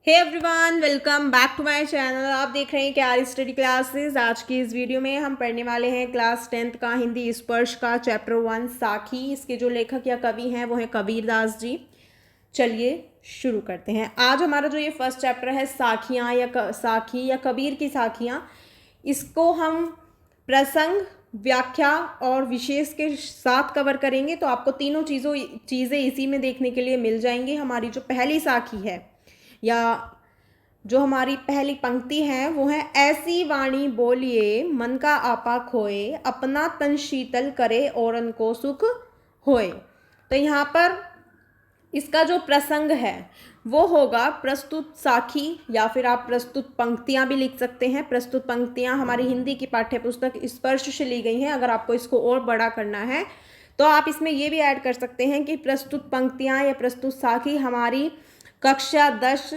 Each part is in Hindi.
Hey everyone, welcome back to my channel. आप देख रहे हैं क्या स्टडी क्लासेस। आज की इस वीडियो में हम पढ़ने वाले हैं क्लास 10th का हिंदी स्पर्श का चैप्टर 1 साखी। इसके जो लेखक या कवि हैं वो हैं कबीरदास जी। चलिए शुरू करते हैं। आज हमारा जो ये फर्स्ट चैप्टर है साखियाँ या साखी या कबीर की साखियाँ, इसको हम प्रसंग, व्याख्या और विशेष के साथ कवर करेंगे। तो आपको तीनों चीज़ें इसी में देखने के लिए मिल जाएंगी। हमारी जो पहली साखी है या जो हमारी पहली पंक्ति है वो है, ऐसी वाणी बोलिए मन का आपा खोए, अपना तन शीतल करे औरन को सुख होए। तो यहाँ पर इसका जो प्रसंग है वो होगा प्रस्तुत साखी, या फिर आप प्रस्तुत पंक्तियाँ भी लिख सकते हैं। प्रस्तुत पंक्तियाँ हमारी हिंदी की पाठ्य पुस्तक स्पर्श से ली गई हैं। अगर आपको इसको और बड़ा करना है तो आप इसमें ये भी ऐड कर सकते हैं कि प्रस्तुत पंक्तियाँ या प्रस्तुत साखी हमारी कक्षा 10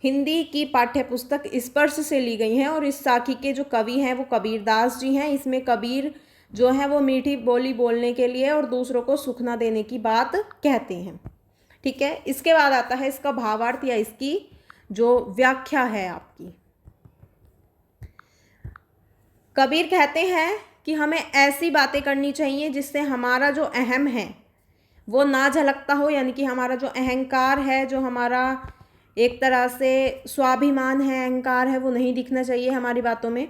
हिंदी की पाठ्य पुस्तक स्पर्श से ली गई हैं। और इस साखी के जो कवि हैं वो कबीरदास जी हैं। इसमें कबीर जो है वो मीठी बोली बोलने के लिए और दूसरों को सुख न देने की बात कहते हैं। ठीक है, इसके बाद आता है इसका भावार्थ या इसकी जो व्याख्या है आपकी। कबीर कहते हैं कि हमें ऐसी बातें करनी चाहिए जिससे हमारा जो अहम है वो ना झलकता हो, यानी कि हमारा जो अहंकार है, जो हमारा एक तरह से स्वाभिमान है, अहंकार है, वो नहीं दिखना चाहिए हमारी बातों में।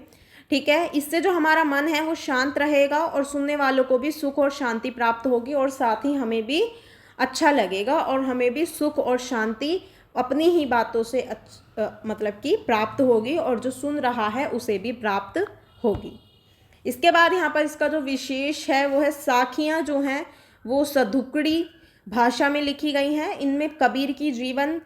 ठीक है, इससे जो हमारा मन है वो शांत रहेगा और सुनने वालों को भी सुख और शांति प्राप्त होगी, और साथ ही हमें भी अच्छा लगेगा और हमें भी सुख और शांति अपनी ही बातों से मतलब कि प्राप्त होगी, और जो सुन रहा है उसे भी प्राप्त होगी। इसके बाद यहाँ पर इसका जो विशेष है वो है, साखियाँ जो हैं वो सधुकड़ी भाषा में लिखी गई हैं। इनमें कबीर की जीवन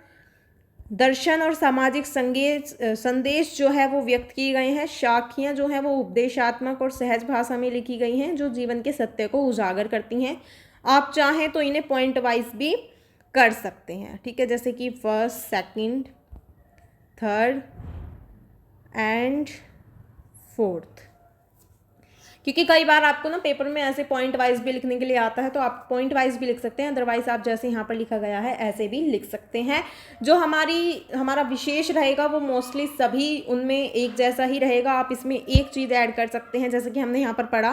दर्शन और सामाजिक संदेश जो है वो व्यक्त किए गए हैं। साखियाँ जो हैं वो उपदेशात्मक और सहज भाषा में लिखी गई हैं जो जीवन के सत्य को उजागर करती हैं। आप चाहें तो इन्हें पॉइंट वाइज भी कर सकते हैं। ठीक है, जैसे कि first, second, third and fourth, क्योंकि कई बार आपको ना पेपर में ऐसे पॉइंट वाइज भी लिखने के लिए आता है, तो आप पॉइंट वाइज भी लिख सकते हैं। अदरवाइज आप जैसे यहाँ पर लिखा गया है ऐसे भी लिख सकते हैं। जो हमारा विशेष रहेगा वो मोस्टली सभी उनमें एक जैसा ही रहेगा। आप इसमें एक चीज़ ऐड कर सकते हैं, जैसे कि हमने यहाँ पर पढ़ा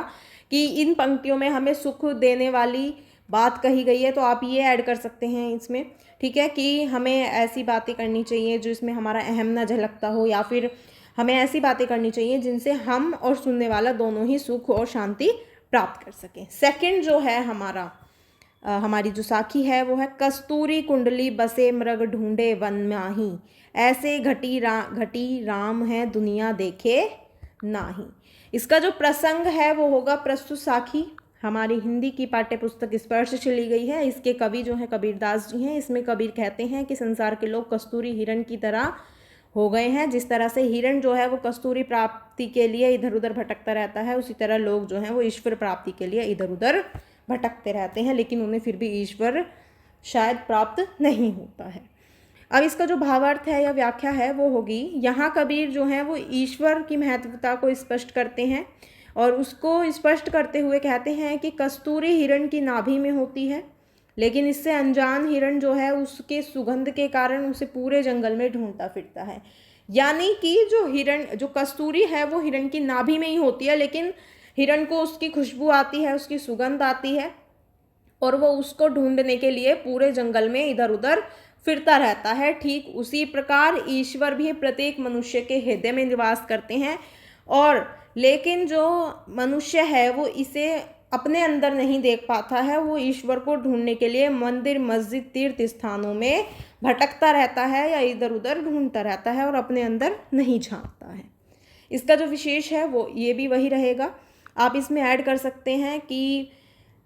कि इन पंक्तियों में हमें सुख देने वाली बात कही गई है, तो आप ये ऐड कर सकते हैं इसमें। ठीक है, कि हमें ऐसी बातें करनी चाहिए जो इसमें हमारा अहम ना झलकता हो, या फिर हमें ऐसी बातें करनी चाहिए जिनसे हम और सुनने वाला दोनों ही सुख और शांति प्राप्त कर सकें। सेकंड जो है हमारी जो साखी है वो है, कस्तूरी कुंडली बसे मृग ढूंढे वन माही, ऐसे घटी राम है दुनिया देखे नाही। इसका जो प्रसंग है वो होगा प्रस्तुत साखी, हमारी हिंदी की पाठ्य पुस्तक स्पर्श से ली गई है। इसके कवि जो है कबीरदास जी हैं। इसमें कबीर कहते हैं कि संसार के लोग कस्तूरी हिरण की तरह हो गए हैं। जिस तरह से हिरण जो है वो कस्तूरी प्राप्ति के लिए इधर उधर भटकता रहता है, उसी तरह लोग जो हैं वो ईश्वर प्राप्ति के लिए इधर उधर भटकते रहते हैं, लेकिन उन्हें फिर भी ईश्वर शायद प्राप्त नहीं होता है। अब इसका जो भावार्थ है या व्याख्या है वो होगी, यहाँ कबीर जो है वो ईश्वर की महत्वता को स्पष्ट करते हैं और उसको स्पष्ट करते हुए कहते हैं कि कस्तूरी हिरण की नाभि में होती है, लेकिन इससे अनजान हिरण जो है उसके सुगंध के कारण उसे पूरे जंगल में ढूंढता फिरता है। यानी कि जो कस्तूरी है वो हिरण की नाभि में ही होती है, लेकिन हिरण को उसकी खुशबू आती है, उसकी सुगंध आती है, और वो उसको ढूंढने के लिए पूरे जंगल में इधर उधर फिरता रहता है। ठीक उसी प्रकार ईश्वर भी प्रत्येक मनुष्य के हृदय में निवास करते हैं, और लेकिन जो मनुष्य है वो इसे अपने अंदर नहीं देख पाता है। वो ईश्वर को ढूंढने के लिए मंदिर, मस्जिद, तीर्थ स्थानों में भटकता रहता है या इधर उधर ढूंढता रहता है और अपने अंदर नहीं झांकता है। इसका जो विशेष है वो ये भी वही रहेगा। आप इसमें ऐड कर सकते हैं कि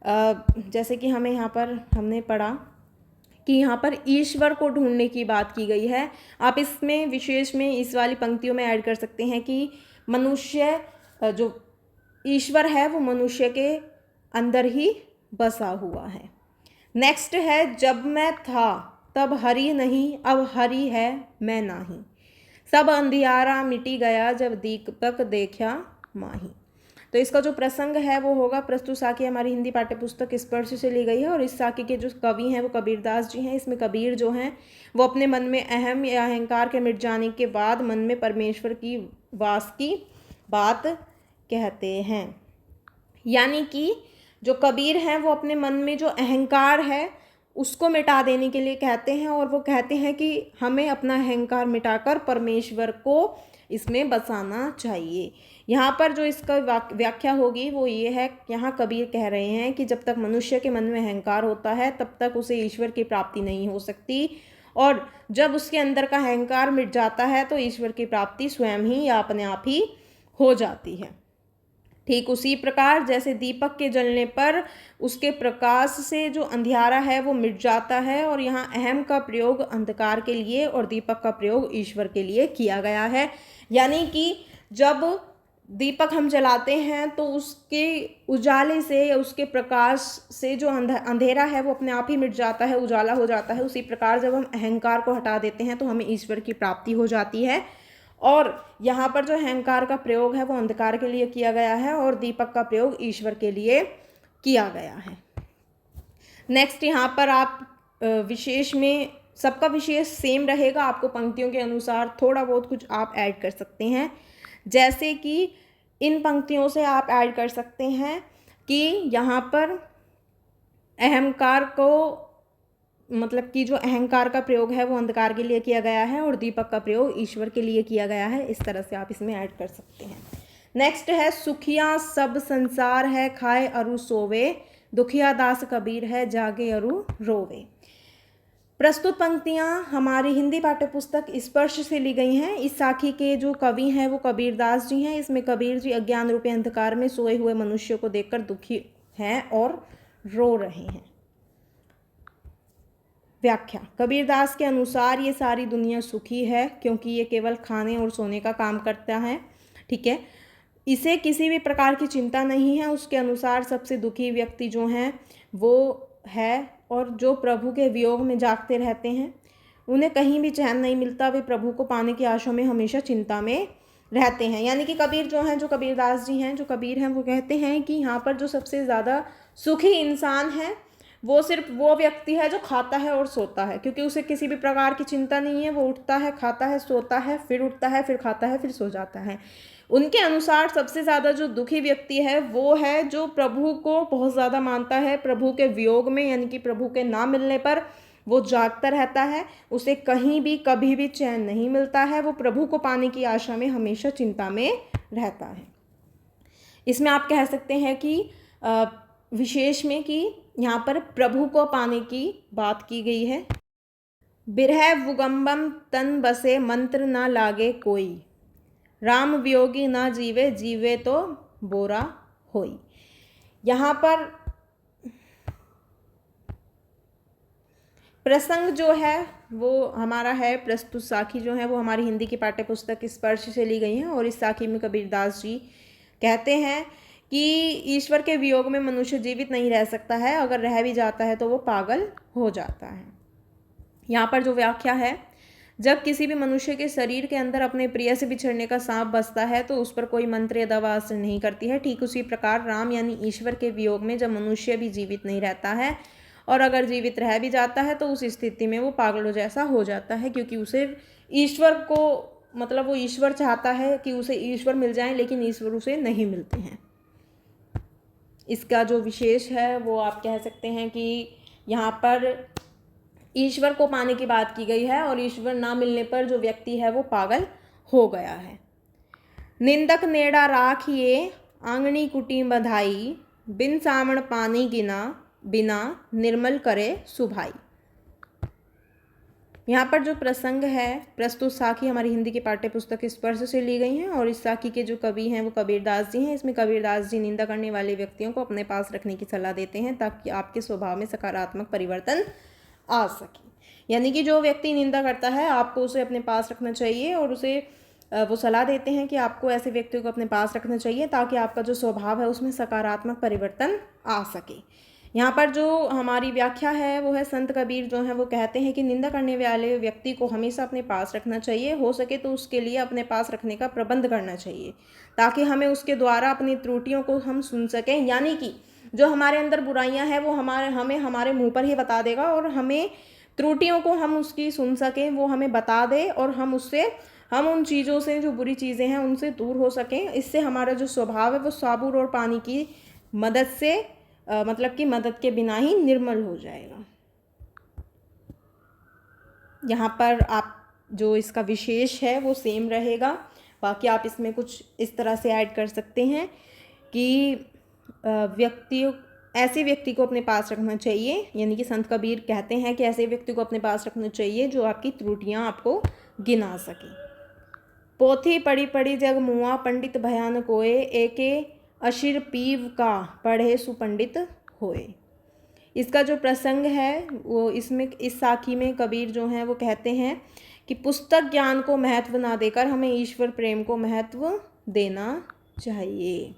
जैसे कि हमने पढ़ा कि यहाँ पर ईश्वर को ढूंढने की बात की गई है। आप इसमें विशेष में इस वाली पंक्तियों में ऐड कर सकते हैं कि मनुष्य जो ईश्वर है वो मनुष्य के अंदर ही बसा हुआ है। नेक्स्ट है, जब मैं था तब हरि नहीं, अब हरि है मैं नाही, सब अंधियारा मिटी गया जब दीपक देखा माही। तो इसका जो प्रसंग है वो होगा, प्रस्तुत साखी हमारी हिंदी पाठ्य पुस्तक स्पर्श से ली गई है और इस साखी के जो कवि हैं वो कबीरदास जी हैं। इसमें कबीर जो हैं वो अपने मन में अहम या अहंकार के मिट जाने के बाद मन में परमेश्वर की वास की बात कहते हैं। यानी कि जो कबीर हैं वो अपने मन में जो अहंकार है उसको मिटा देने के लिए कहते हैं और वो कहते हैं कि हमें अपना अहंकार मिटाकर परमेश्वर को इसमें बसाना चाहिए। यहाँ पर जो इसका व्याख्या होगी वो ये है, यहाँ कबीर कह रहे हैं कि जब तक मनुष्य के मन में अहंकार होता है तब तक उसे ईश्वर की प्राप्ति नहीं हो सकती, और जब उसके अंदर का अहंकार मिट जाता है तो ईश्वर की प्राप्ति स्वयं ही या अपने आप ही हो जाती है। ठीक उसी प्रकार जैसे दीपक के जलने पर उसके प्रकाश से जो अंधियारा है वो मिट जाता है, और यहाँ अहम का प्रयोग अंधकार के लिए और दीपक का प्रयोग ईश्वर के लिए किया गया है। यानी कि जब दीपक हम जलाते हैं तो उसके उजाले से या उसके प्रकाश से जो अंधेरा है वो अपने आप ही मिट जाता है, उजाला हो जाता है। उसी प्रकार जब हम अहंकार को हटा देते हैं तो हमें ईश्वर की प्राप्ति हो जाती है। और यहाँ पर जो अहंकार का प्रयोग है वो अंधकार के लिए किया गया है और दीपक का प्रयोग ईश्वर के लिए किया गया है। नेक्स्ट यहाँ पर आप विशेष में सबका विशेष सेम रहेगा, आपको पंक्तियों के अनुसार थोड़ा बहुत कुछ आप ऐड कर सकते हैं। जैसे कि इन पंक्तियों से आप ऐड कर सकते हैं कि यहाँ पर अहंकार को मतलब कि जो अहंकार का प्रयोग है वो अंधकार के लिए किया गया है और दीपक का प्रयोग ईश्वर के लिए किया गया है। इस तरह से आप इसमें ऐड कर सकते हैं। नेक्स्ट है, सुखिया सब संसार है खाए अरु सोवे, दुखिया दास कबीर है जागे अरु रोवे। प्रस्तुत पंक्तियाँ हमारी हिंदी पाठ्यपुस्तक स्पर्श से ली गई हैं। इस साखी के जो कवि हैं वो कबीरदास जी हैं। इसमें कबीर जी अज्ञान रूपी अंधकार में सोए हुए मनुष्य को देखकर दुखी हैं और रो रहे हैं। व्याख्या, कबीरदास के अनुसार ये सारी दुनिया सुखी है क्योंकि ये केवल खाने और सोने का काम करता है। ठीक है, इसे किसी भी प्रकार की चिंता नहीं है। उसके अनुसार सबसे दुखी व्यक्ति जो हैं वो है और जो प्रभु के वियोग में जागते रहते हैं, उन्हें कहीं भी चैन नहीं मिलता, वे प्रभु को पाने की आशा में हमेशा चिंता में रहते हैं। यानी कि कबीर जो हैं, जो कबीरदास जी हैं, जो कबीर हैं, वो कहते हैं कि यहाँ पर जो सबसे ज़्यादा सुखी इंसान है वो सिर्फ वो व्यक्ति है जो खाता है और सोता है, क्योंकि उसे किसी भी प्रकार की चिंता नहीं है। वो उठता है, खाता है, सोता है, फिर उठता है, फिर खाता है, फिर सो जाता है। उनके अनुसार सबसे ज़्यादा जो दुखी व्यक्ति है वो है जो प्रभु को बहुत ज़्यादा मानता है, प्रभु के वियोग में यानी कि प्रभु के ना मिलने पर वो जागता रहता है, उसे कहीं भी कभी भी चैन नहीं मिलता है, वो प्रभु को पाने की आशा में हमेशा चिंता में रहता है। इसमें आप कह सकते हैं कि विशेष में कि यहाँ पर प्रभु को पाने की बात की गई है। बिरह भुगम्बम तन बसे मंत्र ना लागे कोई, राम वियोगी ना जीवे जीवे तो बोरा होई। यहाँ पर प्रसंग जो है वो हमारा है, प्रस्तुत साखी जो है वो हमारी हिंदी की पाठ्यपुस्तक स्पर्श से ली गई है और इस साखी में कबीरदास जी कहते हैं कि ईश्वर के वियोग में मनुष्य जीवित नहीं रह सकता है, अगर रह भी जाता है तो वो पागल हो जाता है। यहाँ पर जो व्याख्या है, जब किसी भी मनुष्य के शरीर के अंदर अपने प्रिय से बिछड़ने का सांप बसता है तो उस पर कोई मंत्र या दवा असर नहीं करती है। ठीक उसी प्रकार राम यानी ईश्वर के वियोग में जब मनुष्य भी जीवित नहीं रहता है और अगर जीवित रह भी जाता है तो उस स्थिति में वो पागलों जैसा हो जाता है, क्योंकि उसे ईश्वर को मतलब वो ईश्वर चाहता है कि उसे ईश्वर मिल जाए, लेकिन ईश्वर उसे नहीं मिलते हैं। इसका जो विशेष है वो आप कह सकते हैं कि यहाँ पर ईश्वर को पाने की बात की गई है और ईश्वर ना मिलने पर जो व्यक्ति है वो पागल हो गया है। निंदक नेड़ा राखिए आंगनी कुटी बधाई, बिन सामण पानी गिना बिना निर्मल करे सुभाई। यहाँ पर जो प्रसंग है, प्रस्तुत साखी हमारी हिंदी की पाठ्यपुस्तक स्पर्श से ली गई हैं और इस साखी के जो कवि हैं वो कबीरदास जी हैं। इसमें कबीरदास जी निंदा करने वाले व्यक्तियों को अपने पास रखने की सलाह देते हैं ताकि आपके स्वभाव में सकारात्मक परिवर्तन आ सके। यानी कि जो व्यक्ति निंदा करता है आपको उसे अपने पास रखना चाहिए और उसे वो सलाह देते हैं कि आपको ऐसे व्यक्तियों को अपने पास रखना चाहिए ताकि आपका जो स्वभाव है उसमें सकारात्मक परिवर्तन आ सके। यहाँ पर जो हमारी व्याख्या है वो है, संत कबीर जो है वो कहते हैं कि निंदा करने वाले व्यक्ति को हमेशा अपने पास रखना चाहिए, हो सके तो उसके लिए अपने पास रखने का प्रबंध करना चाहिए, ताकि हमें उसके द्वारा अपनी त्रुटियों को हम सुन सकें। यानी कि जो हमारे अंदर बुराइयां हैं वो हमें हमारे मुंह पर ही बता देगा, और हमें त्रुटियों को हम उसकी सुन सकें, वो हमें बता दे, और हम उन चीज़ों से, जो बुरी चीज़ें हैं उनसे दूर हो सकें। इससे हमारा जो स्वभाव है वो साबुन और पानी की मदद से मतलब कि मदद के बिना ही निर्मल हो जाएगा। यहाँ पर आप जो इसका विशेष है वो सेम रहेगा, बाकी आप इसमें कुछ इस तरह से ऐड कर सकते हैं कि ऐसे व्यक्ति को अपने पास रखना चाहिए, यानी कि संत कबीर कहते हैं कि ऐसे व्यक्ति को अपने पास रखना चाहिए जो आपकी त्रुटियां आपको गिना सके। पोथी पढ़ी पढ़ी जग मुआ, पंडित भयान कोय, एके अशिर पीव का पढ़े सुपंडित होए। इसका जो प्रसंग है वो इस साखी में कबीर जो हैं वो कहते हैं कि पुस्तक ज्ञान को महत्व ना देकर हमें ईश्वर प्रेम को महत्व देना चाहिए।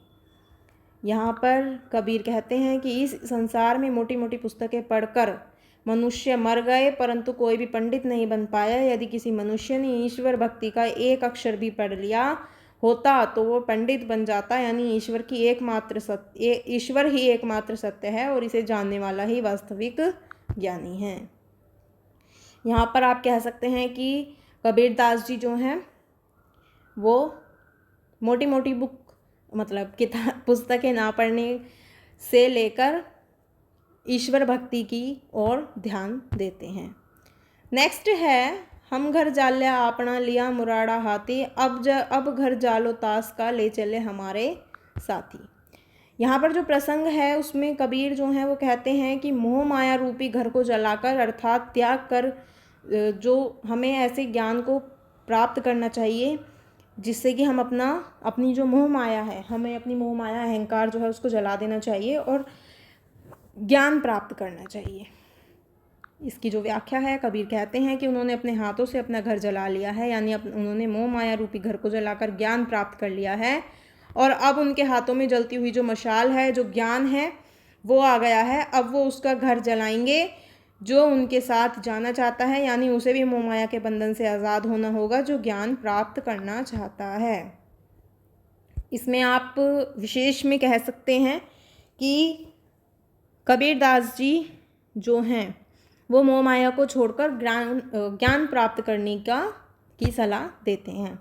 यहाँ पर कबीर कहते हैं कि इस संसार में मोटी मोटी पुस्तकें पढ़कर मनुष्य मर गए, परंतु कोई भी पंडित नहीं बन पाया। यदि किसी मनुष्य ने ईश्वर भक्ति का एक अक्षर भी पढ़ लिया होता तो वो पंडित बन जाता, यानी ईश्वर ही एकमात्र सत्य है, और इसे जानने वाला ही वास्तविक ज्ञानी है। यहाँ पर आप कह सकते हैं कि कबीरदास जी जो हैं वो मोटी मोटी बुक मतलब पुस्तकें ना पढ़ने से लेकर ईश्वर भक्ति की ओर ध्यान देते हैं। नेक्स्ट है, हम घर जाल्या आपना लिया मुराड़ा हाथी, अब घर जालो ताश का ले चले हमारे साथी। यहाँ पर जो प्रसंग है उसमें कबीर जो हैं वो कहते हैं कि मोह माया रूपी घर को जलाकर, अर्थात त्याग कर, जो हमें ऐसे ज्ञान को प्राप्त करना चाहिए जिससे कि हम अपनी जो मोह माया है, हमें अपनी मोह माया अहंकार जो है उसको जला देना चाहिए और ज्ञान प्राप्त करना चाहिए। इसकी जो व्याख्या है, कबीर कहते हैं कि उन्होंने अपने हाथों से अपना घर जला लिया है, यानी उन्होंने मोह माया रूपी घर को जलाकर ज्ञान प्राप्त कर लिया है, और अब उनके हाथों में जलती हुई जो मशाल है, जो ज्ञान है, वो आ गया है। अब वो उसका घर जलाएंगे जो उनके साथ जाना चाहता है, यानी उसे भी मोह माया के बंधन से आज़ाद होना होगा जो ज्ञान प्राप्त करना चाहता है। इसमें आप विशेष में कह सकते हैं कि कबीरदास जी जो हैं वो मोह माया को छोड़कर ज्ञान प्राप्त करने की सलाह देते हैं।